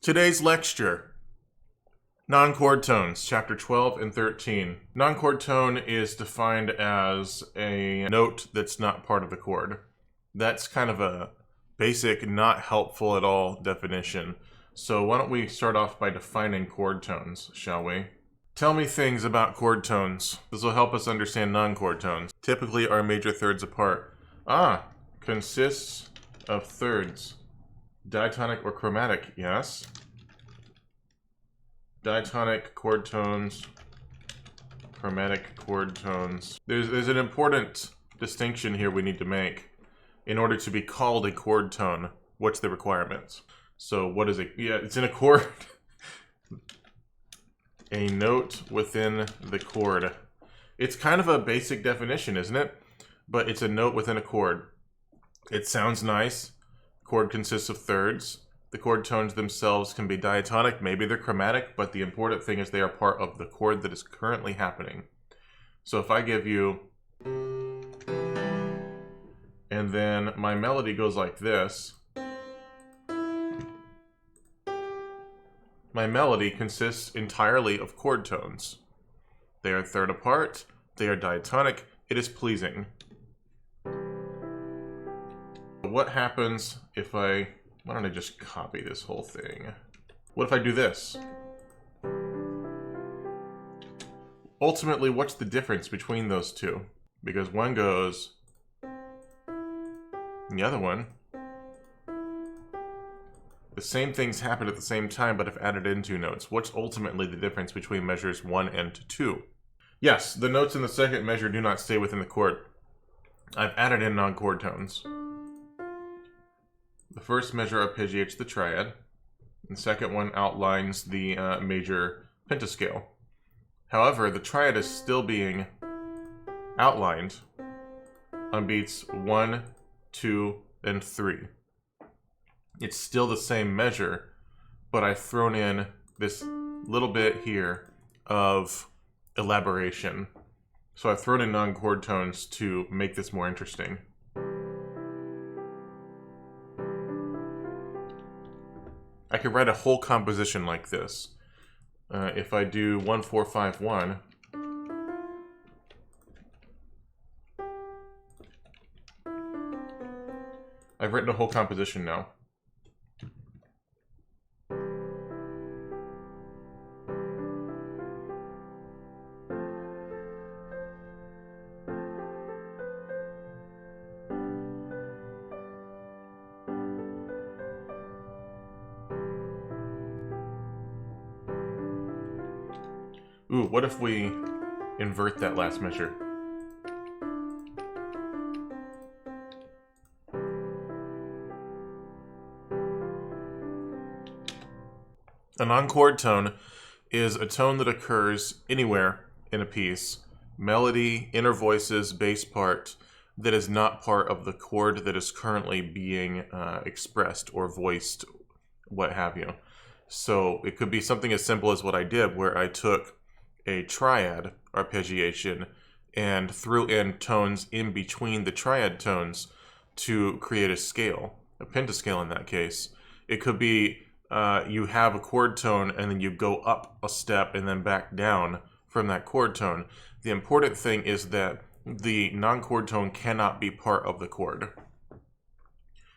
Today's lecture, non-chord tones, chapter 12 and 13. Non-chord tone is defined as a note that's not part of the chord. That's kind of a basic, not helpful at all definition. So why don't we start off by defining chord tones, shall we? Tell me things about chord tones. This will help us understand non-chord tones. Typically are major thirds apart. Consists of thirds. Diatonic or chromatic, yes. Diatonic chord tones, chromatic chord tones. There's an important distinction here we need to make. In order to be called a chord tone, what's the requirements? So what is it? Yeah, it's in a chord. A note within the chord. It's kind of a basic definition, isn't it? But it's a note within a chord. It sounds nice. Chord consists of thirds. The chord tones themselves can be diatonic, maybe they're chromatic, but the important thing is they are part of the chord that is currently happening. So if I give you, and then my melody goes like this, my melody consists entirely of chord tones. They are third apart, they are diatonic, it is pleasing. What happens if why don't I just copy this whole thing? What if I do this? Ultimately, what's the difference between those two? Because one goes, and the other one, the same things happen at the same time, but if added in two notes. What's ultimately the difference between measures 1 and 2? Yes, the notes in the second measure do not stay within the chord. I've added in non-chord tones. The first measure arpeggiates the triad. The second one outlines the major pentascale. However, the triad is still being outlined on beats 1, 2, and 3. It's still the same measure, but I've thrown in this little bit here of elaboration. So I've thrown in non-chord tones to make this more interesting. I could write a whole composition like this. If I do 1, 4, 5, 1, I've written a whole composition now. Ooh, what if we invert that last measure? A non-chord tone is a tone that occurs anywhere in a piece. Melody, inner voices, bass part, that is not part of the chord that is currently being expressed or voiced, what have you. So it could be something as simple as what I did, where I took a triad arpeggiation and threw in tones in between the triad tones to create a scale, a pentascale in that case. It could be you have a chord tone and then you go up a step and then back down from that chord tone. The important thing is that the non-chord tone cannot be part of the chord.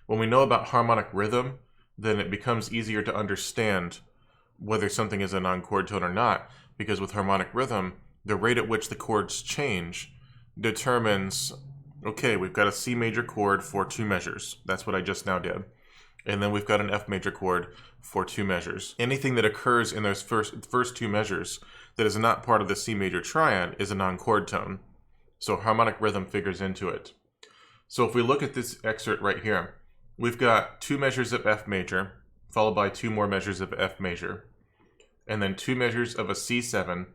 When we know about harmonic rhythm, then it becomes easier to understand whether something is a non-chord tone or not, because with harmonic rhythm, the rate at which the chords change determines, okay, we've got a C major chord for 2 measures. That's what I just now did. And then we've got an F major chord for 2 measures. Anything that occurs in those first 2 measures that is not part of the C major triad is a non-chord tone. So harmonic rhythm figures into it. So if we look at this excerpt right here, we've got 2 measures of F major, followed by 2 more measures of F major, and then 2 measures of a C7,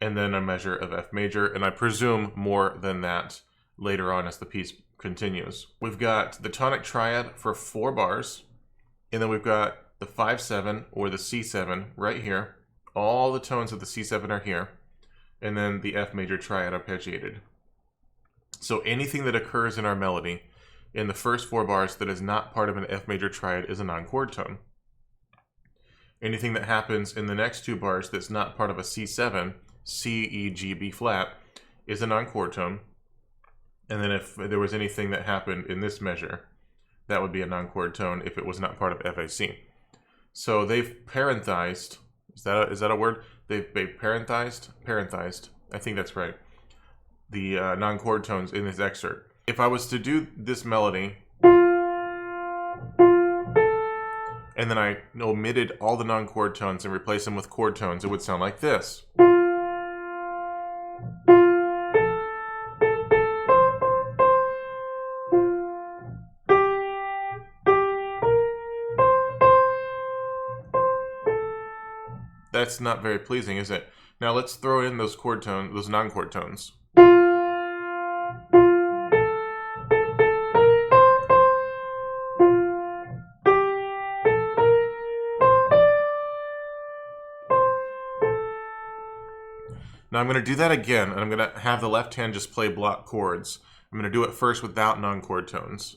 and then a measure of F major, and I presume more than that later on as the piece continues. We've got the tonic triad for 4 bars, and then we've got the 5-7 or the C7 right here. All the tones of the C7 are here, and then the F major triad arpeggiated. So anything that occurs in our melody in the first 4 bars that is not part of an F major triad is a non-chord tone. Anything that happens in the next two bars that's not part of a C7, C, E, G, B flat, is a non-chord tone. And then if there was anything that happened in this measure, that would be a non-chord tone if it was not part of FAC. So they've parenthized, is that a word? They've parenthized, I think that's right, the non-chord tones in this excerpt. If I was to do this melody, and then I omitted all the non-chord tones and replaced them with chord tones, it would sound like this. That's not very pleasing, is it? Now let's throw in those chord tones, those non-chord tones. Now I'm going to do that again, and I'm going to have the left hand just play block chords. I'm going to do it first without non-chord tones.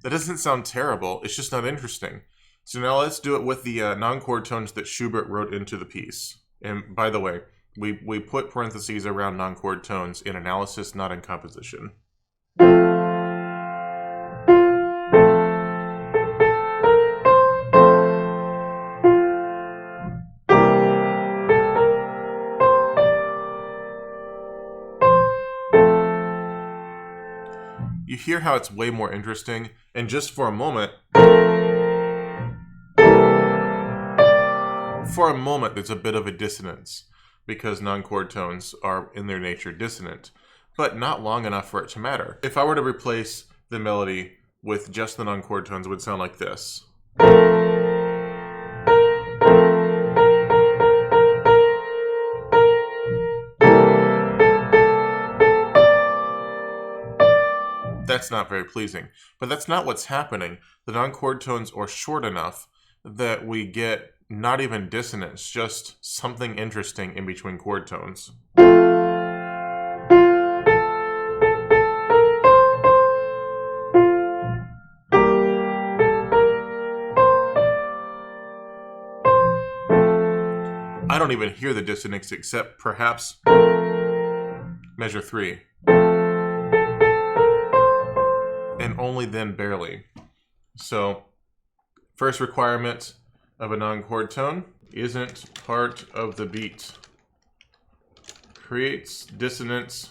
That doesn't sound terrible, it's just not interesting. So now let's do it with the non-chord tones that Schubert wrote into the piece. And by the way, we put parentheses around non-chord tones in analysis, not in composition. You hear how it's way more interesting, and just for a moment, there's a bit of a dissonance, because non-chord tones are in their nature dissonant, but not long enough for it to matter. If I were to replace the melody with just the non-chord tones, it would sound like this. That's not very pleasing, but that's not what's happening. The non-chord tones are short enough that we get not even dissonance, just something interesting in between chord tones. I don't even hear the dissonance except perhaps measure 3. And only then barely. So, first requirement of a non-chord tone: isn't part of the beat. Creates dissonance,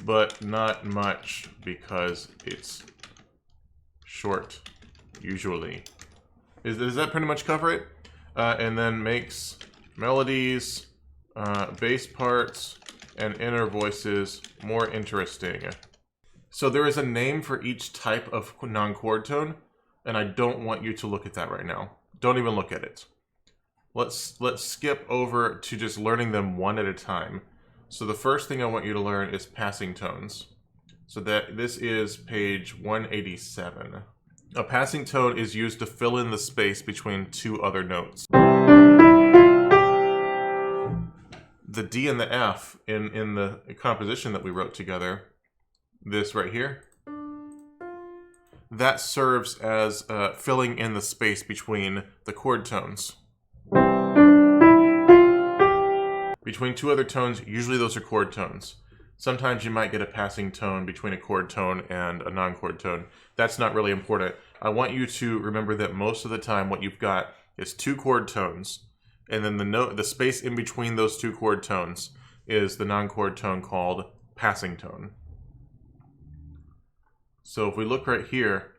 but not much because it's short, usually. Does that pretty much cover it? And then makes melodies, bass parts, and inner voices more interesting. So there is a name for each type of non-chord tone, and I don't want you to look at that right now. Don't even look at it. Let's skip over to just learning them one at a time. So the first thing I want you to learn is passing tones. So this is page 187. A passing tone is used to fill in the space between two other notes. The D and the F in the composition that we wrote together, this right here, that serves as filling in the space between the chord tones. Between two other tones, usually those are chord tones. Sometimes you might get a passing tone between a chord tone and a non-chord tone. That's not really important. I want you to remember that most of the time what you've got is two chord tones, and then the space in between those two chord tones is the non-chord tone called passing tone. So if we look right here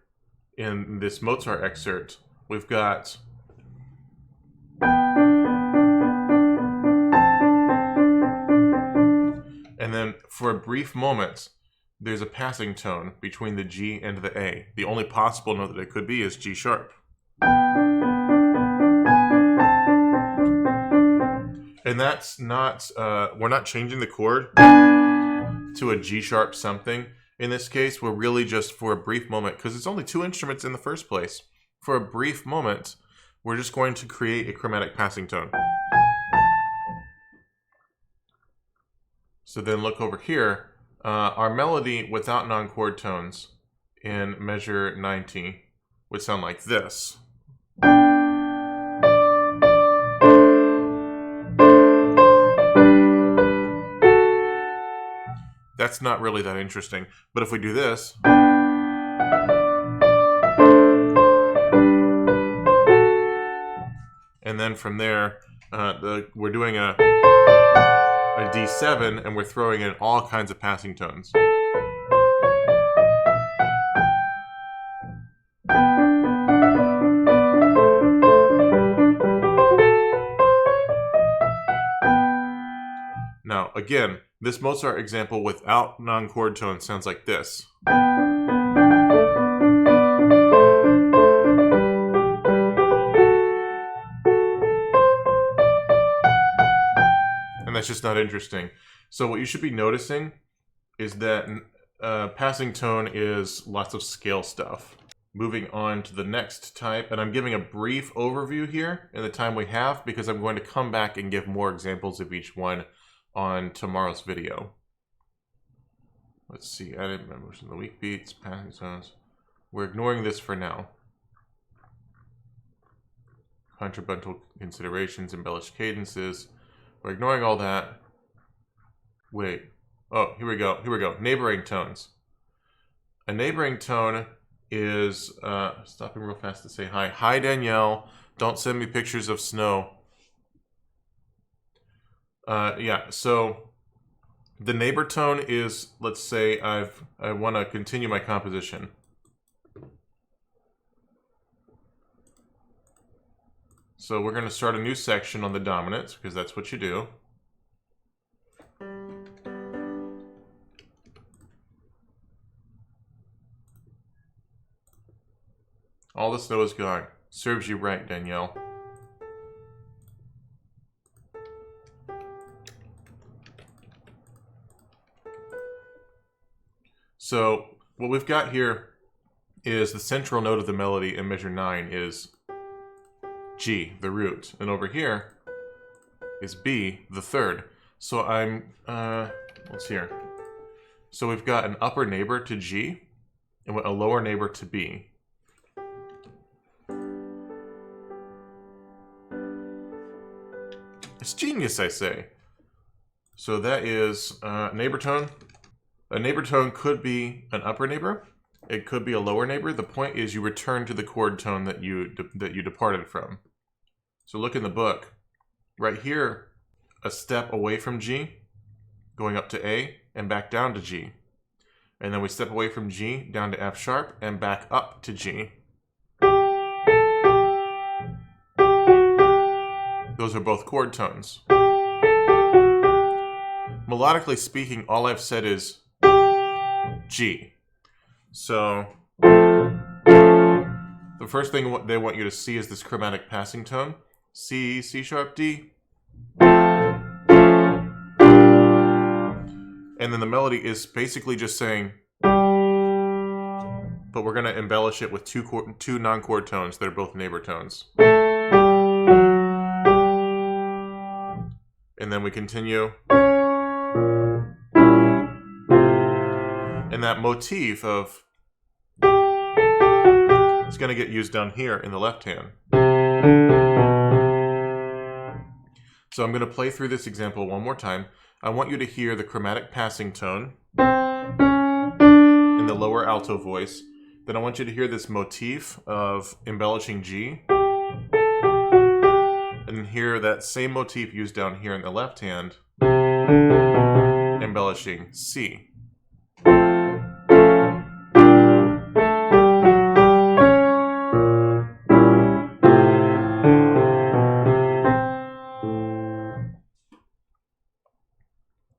in this Mozart excerpt, we've got and then for a brief moment, there's a passing tone between the G and the A. The only possible note that it could be is G sharp. And that's not, we're not changing the chord to a G sharp something. In this case, we're really just for a brief moment, because it's only two instruments in the first place. For a brief moment, we're just going to create a chromatic passing tone. So then look over here. Our melody without non-chord tones in measure 90 would sound like this. That's not really that interesting. But if we do this, and then from there, we're doing a D7, and we're throwing in all kinds of passing tones. Now, again, this Mozart example without non-chord tones sounds like this. And that's just not interesting. So what you should be noticing is that passing tone is lots of scale stuff. Moving on to the next type, and I'm giving a brief overview here in the time we have because I'm going to come back and give more examples of each one on tomorrow's video. Let's see, edit members in the weak beats, passing tones. We're ignoring this for now. Contrapuntal considerations, embellished cadences. We're ignoring all that. Wait. Oh, here we go. Here we go. Neighboring tones. A neighboring tone is stopping real fast to say hi. Hi, Danielle. Don't send me pictures of snow. Yeah, so the neighbor tone is, let's say I want to continue my composition. So we're going to start a new section on the dominants, because that's what you do. All the snow is gone. Serves you right, Danielle. So what we've got here is the central note of the melody in measure 9 is G, the root. And over here is B, the third. So I'm, what's here? So we've got an upper neighbor to G and a lower neighbor to B. It's genius, I say. So that is neighbor tone. A neighbor tone could be an upper neighbor. It could be a lower neighbor. The point is you return to the chord tone that you departed from. So look in the book. Right here, a step away from G, going up to A, and back down to G. And then we step away from G, down to F sharp, and back up to G. Those are both chord tones. Melodically speaking, all I've said is G. So the first thing they want you to see is this chromatic passing tone. C, C sharp, D. And then the melody is basically just saying, but we're going to embellish it with two non-chord tones that are both neighbor tones. And then we continue. And that motif of is going to get used down here in the left hand. So I'm going to play through this example one more time. I want you to hear the chromatic passing tone in the lower alto voice. Then I want you to hear this motif of embellishing G. And then hear that same motif used down here in the left hand, embellishing C.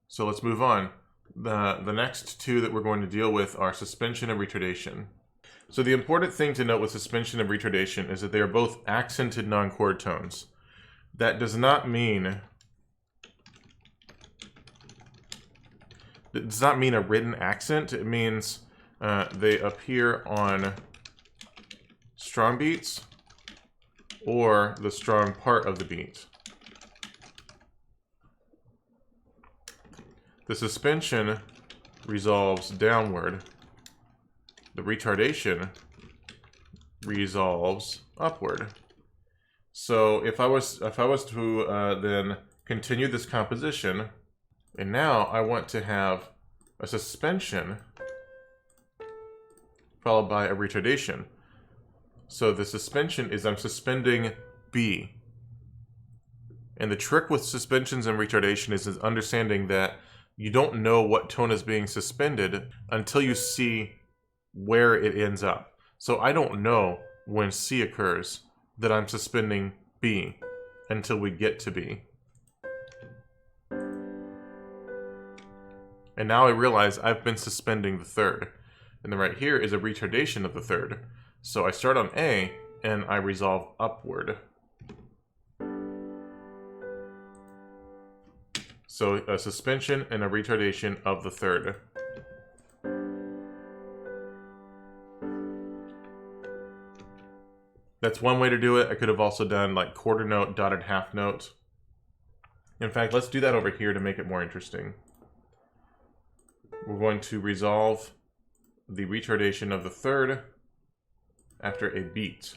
So let's move on. The next two that we're going to deal with are suspension and retardation. So the important thing to note with suspension and retardation is that they are both accented non-chord tones. That does not mean a written accent. It means they appear on strong beats or the strong part of the beat. The suspension resolves downward. The retardation resolves upward. So if I was to then continue this composition, and now I want to have a suspension followed by a retardation. So the suspension is I'm suspending B. And the trick with suspensions and retardation is understanding that you don't know what tone is being suspended until you see where it ends up. So I don't know when C occurs that I'm suspending B until we get to B. And now I realize I've been suspending the third. And then right here is a retardation of the third. So I start on A and I resolve upward. So a suspension and a retardation of the third. That's one way to do it. I could have also done like quarter note, dotted half note. In fact, let's do that over here to make it more interesting. We're going to resolve the retardation of the third after a beat.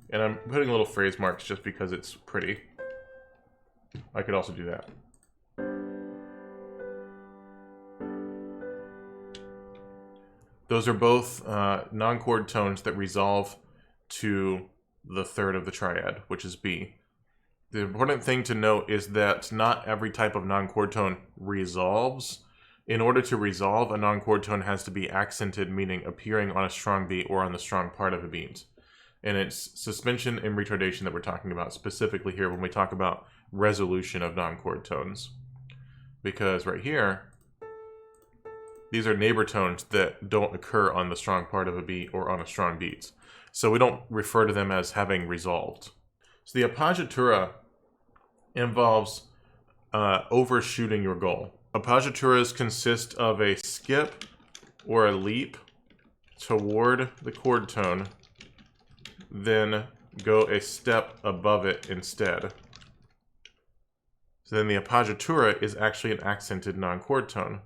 And I'm putting little phrase marks just because it's pretty. I could also do that. Those are both non-chord tones that resolve to the third of the triad, which is B. The important thing to note is that not every type of non-chord tone resolves. In order to resolve, a non-chord tone has to be accented, meaning appearing on a strong beat or on the strong part of a beat. And it's suspension and retardation that we're talking about specifically here when we talk about resolution of non-chord tones. Because right here, these are neighbor tones that don't occur on the strong part of a beat or on a strong beat. So we don't refer to them as having resolved. So the Appoggiatura involves overshooting your goal. Appoggiaturas consist of a skip or a leap toward the chord tone, then go a step above it instead. So then the Appoggiatura is actually an accented non-chord tone.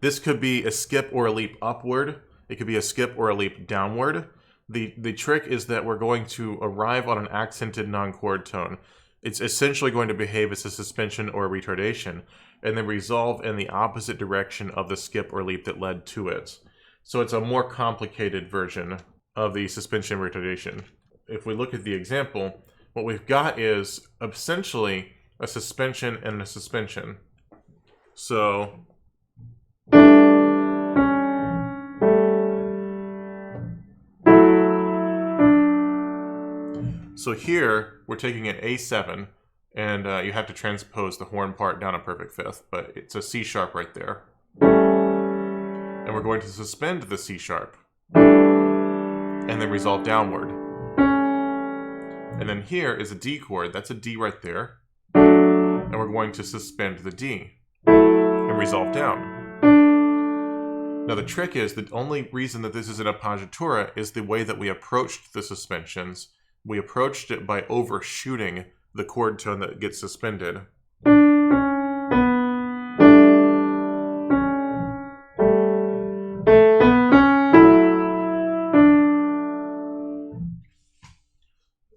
This could be a skip or a leap upward. It could be a skip or a leap downward. The trick is that we're going to arrive on an accented non-chord tone. It's essentially going to behave as a suspension or a retardation, and then resolve in the opposite direction of the skip or leap that led to it. So it's a more complicated version of the suspension retardation. If we look at the example, what we've got is essentially a suspension and a suspension. So here, we're taking an A7, and you have to transpose the horn part down a perfect fifth, but it's a C sharp right there. And we're going to suspend the C sharp, and then resolve downward. And then here is a D chord, that's a D right there, and we're going to suspend the D, and resolve down. Now the trick is, the only reason that this is an Appoggiatura is the way that we approached the suspensions. We approached it by overshooting the chord tone that gets suspended.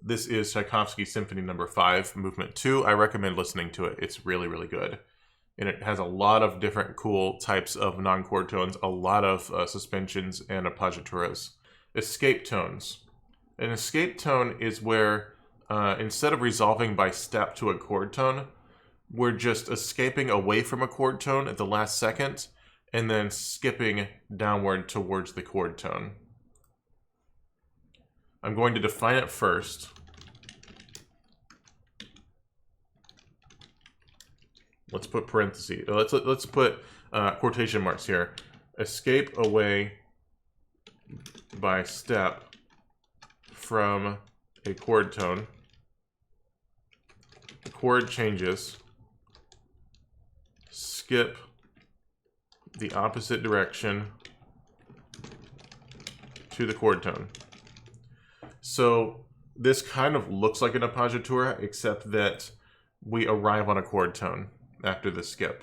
This is Tchaikovsky's Symphony No. 5, Movement 2. I recommend listening to it. It's really, really good. And it has a lot of different cool types of non-chord tones, a lot of suspensions and Appoggiaturas. Escape tones. An escape tone is where, instead of resolving by step to a chord tone, we're just escaping away from a chord tone at the last second, and then skipping downward towards the chord tone. I'm going to define it first. Let's put parentheses. Let's put quotation marks here. Escape away by step from a chord tone. The chord changes. Skip the opposite direction to the chord tone. So This kind of looks like an appoggiatura, except that we arrive on a chord tone after the skip.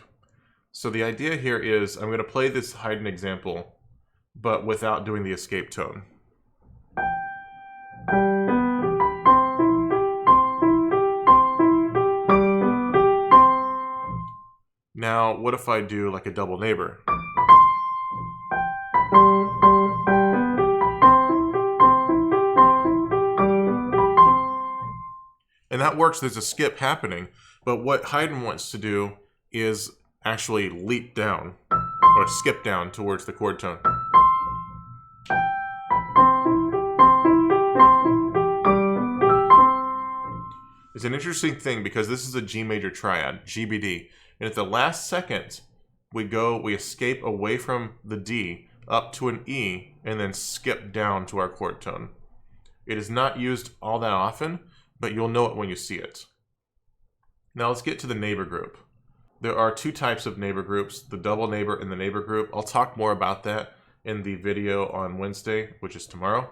So the idea here is I'm going to play this Haydn example, but without doing the escape tone. Now, what if I do like a double neighbor? And that works, there's a skip happening. But what Haydn wants to do is actually leap down, or skip down towards the chord tone. It's an interesting thing because this is a G major triad, GBD. And at the last second, we escape away from the D up to an E and then skip down to our chord tone. It is not used all that often, but you'll know it when you see it. Now let's get to the neighbor group. There are two types of neighbor groups, the double neighbor and the neighbor group. I'll talk more about that in the video on Wednesday, which is tomorrow.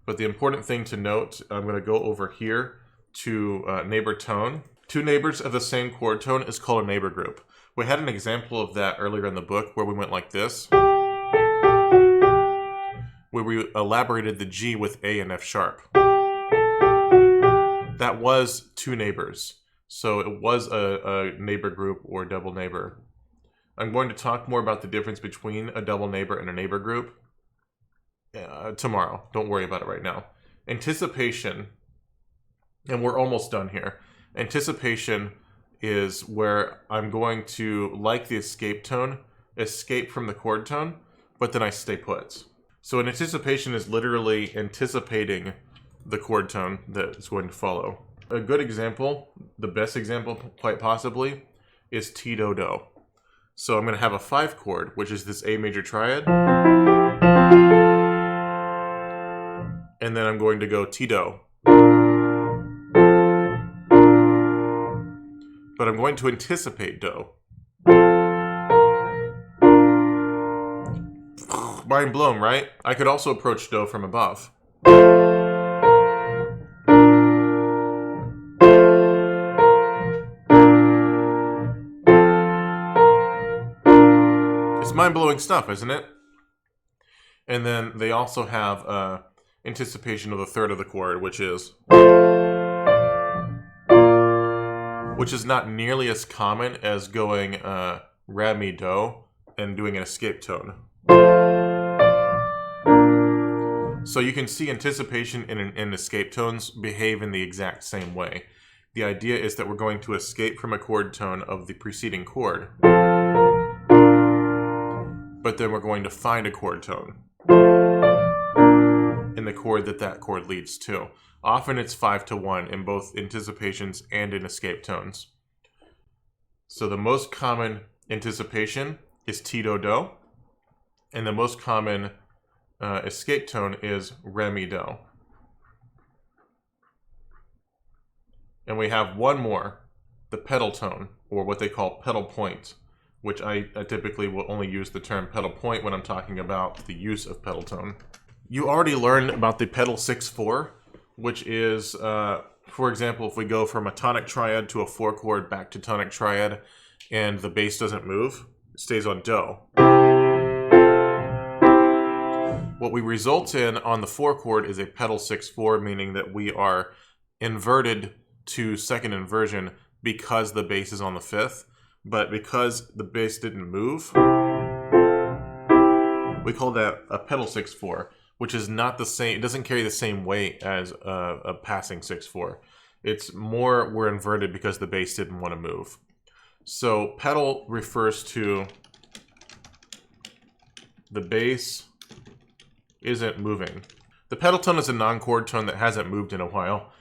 But the important thing to note, I'm going to go over here to neighbor tone. Two neighbors of the same chord tone is called a neighbor group. We had an example of that earlier in the book where we went like this, where we elaborated the G with A and F sharp. That was two neighbors. So it was a neighbor group or double neighbor. I'm going to talk more about the difference between a double neighbor and a neighbor group tomorrow. Don't worry about it right now. Anticipation, and we're almost done here. Anticipation is where I'm going to, like the escape tone, escape from the chord tone, but then I stay put. So an anticipation is literally anticipating the chord tone that is going to follow. A good example, the best example quite possibly, is T-Do-Do. So I'm going to have a 5 chord, which is this A major triad. And then I'm going to go T-Do. But I'm going to anticipate Do. Mind blown, right? I could also approach Do from above. It's mind-blowing stuff, isn't it? And then they also have anticipation of the third of the chord, which is not nearly as common as going Re, Mi, Do and doing an escape tone. So you can see anticipation and escape tones behave in the exact same way. The idea is that we're going to escape from a chord tone of the preceding chord, but then we're going to find a chord tone in the chord that chord leads to. Often it's 5-to-1 in both anticipations and in escape tones. So the most common anticipation is T-Do-Do, and the most common escape tone is Re, Mi, Do. And we have one more, the pedal tone, or what they call pedal point, which I typically will only use the term pedal point when I'm talking about the use of pedal tone. You already learned about the pedal 6-4, which is, for example, if we go from a tonic triad to a 4 chord back to tonic triad, and the bass doesn't move, it stays on Do. What we result in on the 4 chord is a pedal 6-4, meaning that we are inverted to second inversion because the bass is on the 5th, but because the bass didn't move, we call that a pedal 6-4, which is not the same, it doesn't carry the same weight as a passing 6-4. It's more we're inverted because the bass didn't want to move. So pedal refers to the bass isn't moving. The pedal tone is a non-chord tone that hasn't moved in a while.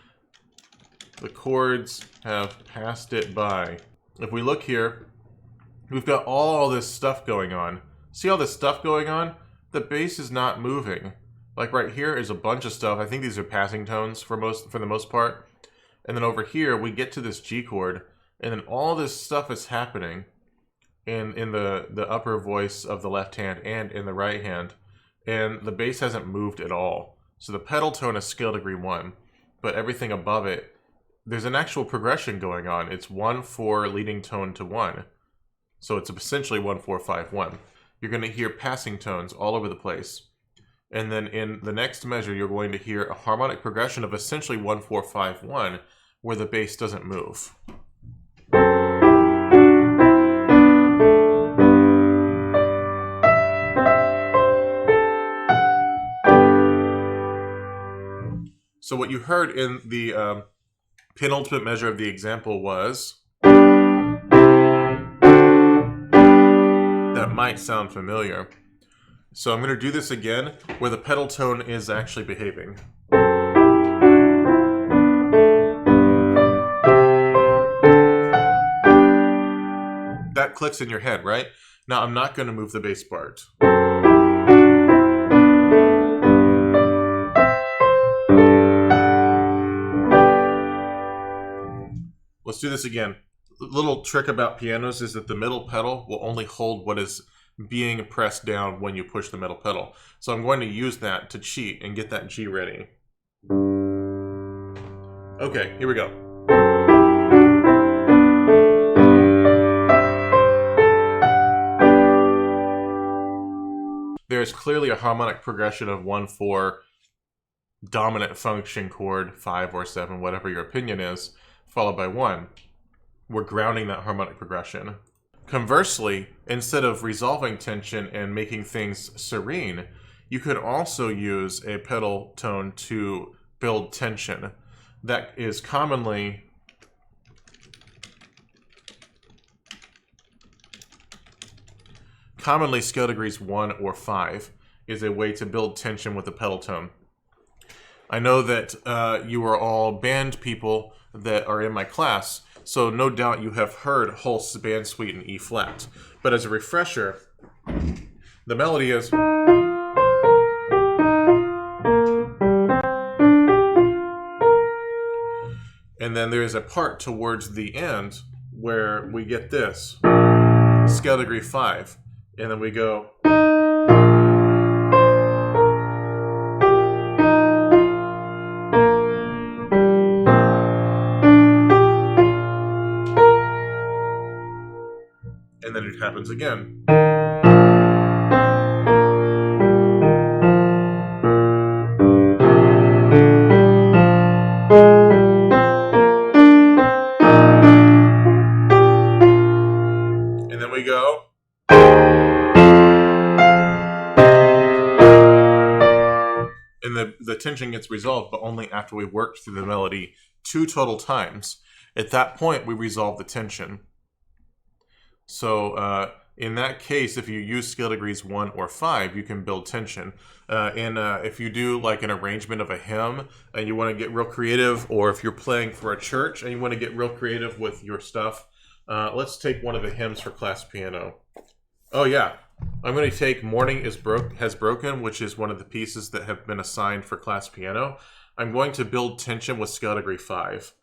The chords have passed it by. If we look here, we've got all this stuff going on. See all this stuff going on? The bass is not moving. Like right here is a bunch of stuff. I think these are passing tones for the most part. And then over here, we get to this G chord, and then all this stuff is happening in the upper voice of the left hand and in the right hand. And the bass hasn't moved at all. So the pedal tone is scale degree 1. but everything above it, there's an actual progression going on. It's 1/4 leading tone to 1. So it's essentially 1/4-5-1. You're going to hear passing tones all over the place. And then in the next measure, you're going to hear a harmonic progression of essentially 1/4-5-1, where the bass doesn't move. So what you heard in the penultimate measure of the example was... That might sound familiar. So I'm going to do this again where the pedal tone is actually behaving. That clicks in your head, right? Now I'm not going to move the bass part. Let's do this again. The little trick about pianos is that the middle pedal will only hold what is being pressed down when you push the middle pedal. So I'm going to use that to cheat and get that G ready. Okay, here we go. There is clearly a harmonic progression of 1/4 dominant function chord, 5 or 7, whatever your opinion is, followed by 1. We're grounding that harmonic progression. Conversely, instead of resolving tension and making things serene, you could also use a pedal tone to build tension. That is commonly scale degrees 1 or 5 is a way to build tension with a pedal tone. I know that you are all band people that are in my class, so no doubt you have heard Holst's band suite in E flat. But as a refresher, the melody is... And then there is a part towards the end where we get this, scale degree 5, and then we go... And then it happens again. And then we go. And the tension gets resolved, but only after we worked through the melody 2 total times. At that point, we resolve the tension. So in that case, if you use scale degrees 1 or 5, you can build tension. If you do like an arrangement of a hymn and you want to get real creative, or if you're playing for a church and you want to get real creative with your stuff, let's take one of the hymns for class piano. Oh yeah, I'm going to take Morning Has Broken, which is one of the pieces that have been assigned for class piano. I'm going to build tension with scale degree 5.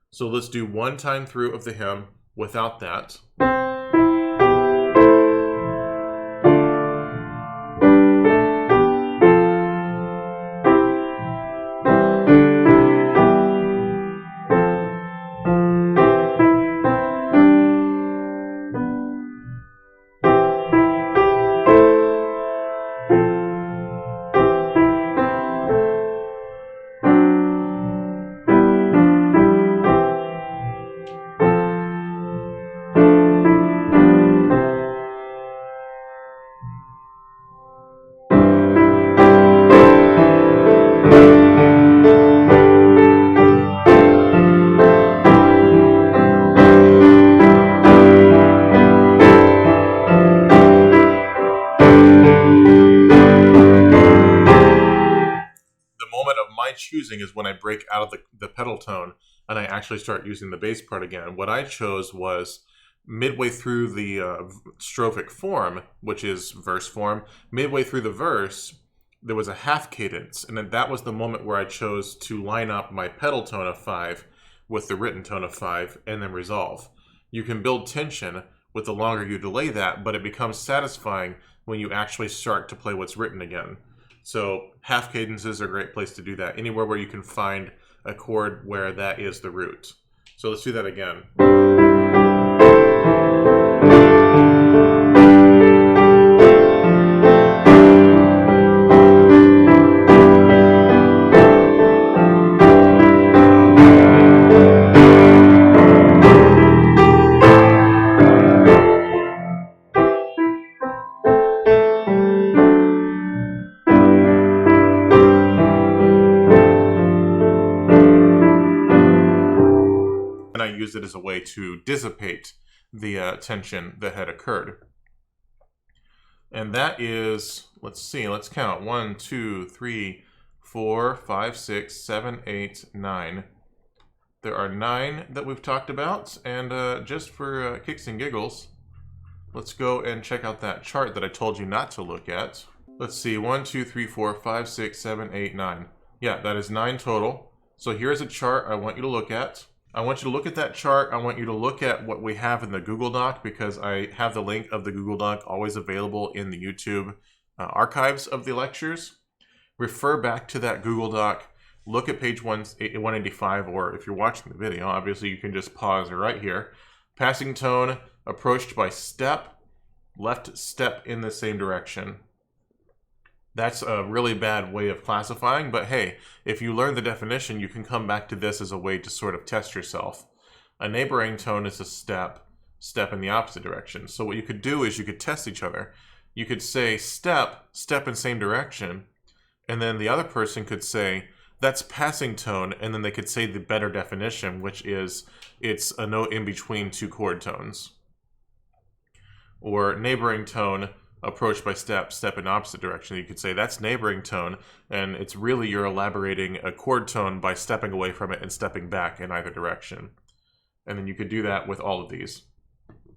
So let's do one time through of the hymn without that. Choosing is when I break out of the pedal tone and I actually start using the bass part again. What I chose was midway through the strophic form, which is verse form, midway through the verse, there was a half cadence, and then that was the moment where I chose to line up my pedal tone of 5 with the written tone of 5 and then resolve. You can build tension with the longer you delay that, but it becomes satisfying when you actually start to play what's written again. So half cadences are a great place to do that. Anywhere where you can find a chord where that is the root. So let's do that again. And I used it as a way to dissipate the tension that had occurred. And that is, let's see, let's count. 1, 2, 3, 4, 5, 6, 7, 8, 9. There are 9 that we've talked about. And just for kicks and giggles, let's go and check out that chart that I told you not to look at. Let's see, 1, 2, 3, 4, 5, 6, 7, 8, 9. Yeah, that is 9 total. So here's a chart I want you to look at. I want you to look at that chart. I want you to look at what we have in the Google Doc, because I have the link of the Google Doc always available in the YouTube archives of the lectures. Refer back to that Google Doc. Look at page 185, or if you're watching the video, obviously you can just pause right here. Passing tone approached by step, left step in the same direction. That's a really bad way of classifying, but hey, if you learn the definition, you can come back to this as a way to sort of test yourself. A neighboring tone is a step in the opposite direction. So what you could do is you could test each other. You could say step in same direction, and then the other person could say, that's passing tone, and then they could say the better definition, which is it's a note in between 2 chord tones. Or neighboring tone, approached by step in opposite direction. You could say that's neighboring tone, and it's really you're elaborating a chord tone by stepping away from it and stepping back in either direction. And then you could do that with all of these.